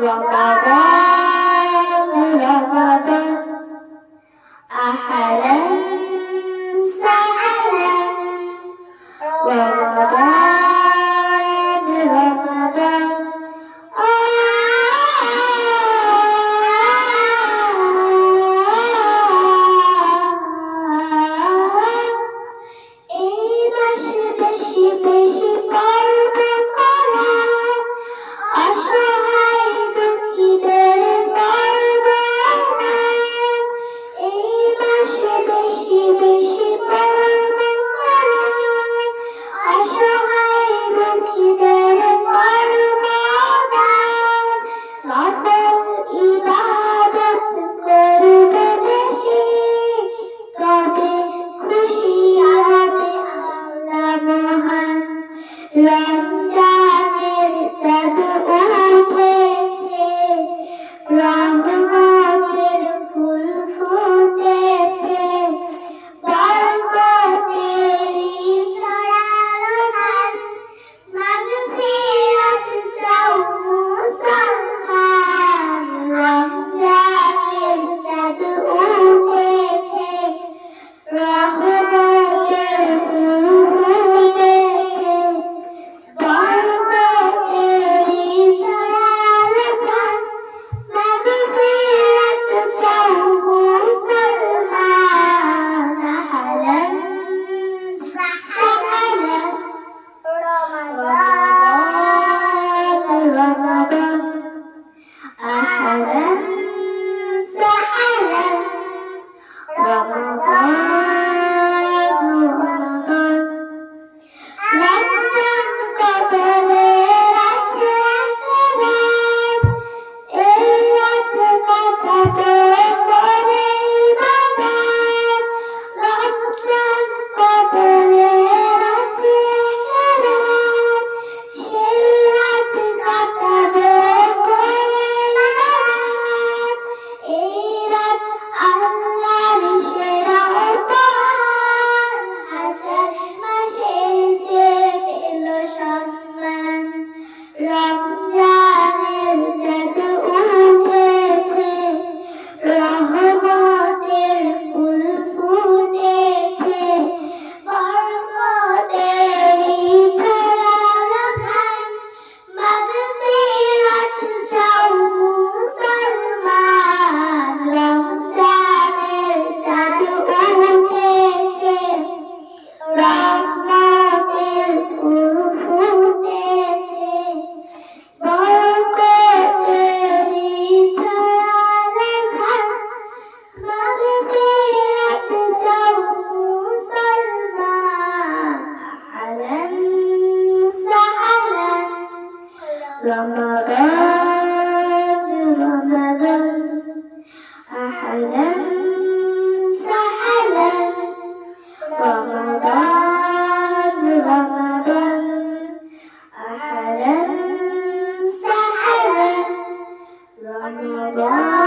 رمضان رمضان أهلا سهلا رمضان رمضان এই মাসে বেশি বেশি করব করা অসহায় দুঃখীদের করব এই মাসে বেশি বেশি করব করা অসহায় দুঃখীদের করব সফল ইবাদত করব বেশি তবে খুশি হবে আল্লাহ মহান রমজানের চাঁদ উঠেছে রহমতের ফুল ফুটেছে বরকতেরই ছড়ালো ধান মাগফিরাত চাও মুসলমান রমজানের চাঁদ উঠেছে রহমতের ফুল ফুটেছে বরকতেরই ছড়ালো ধান মাগফিরাত চাও মুসলমান আহলান সাহলান রমাদান রমাদান আহলান সাহলান রমাদান রমাদান রমজান কবরের আছে রাত এই রাত কাটাতে করে ইবাদত রমজান কবরের আছে রাত সেই রাত কাটাতে করে ইবাদত এই রাত আল্লাহর সেরা উপহার হাজার মাসের চেয়ে পেল সম্মান রমজানের চাঁদ উঠেছে রহমতের ফুল ফুটেছে বরকতেরই ছড়ালো ধান মাগফিরাত চাও মুসলমান রমজানের চাঁদ উঠেছে রহমতের ফুল ফুটেছে বরকতেরই ছড়ালো ধান মাগফিরাত চাও মুসলমান আহলান সাহলান রমাদান রমাদান আহলান সাহলান রমাদান রমাদান আহলান সাহলান রমাদান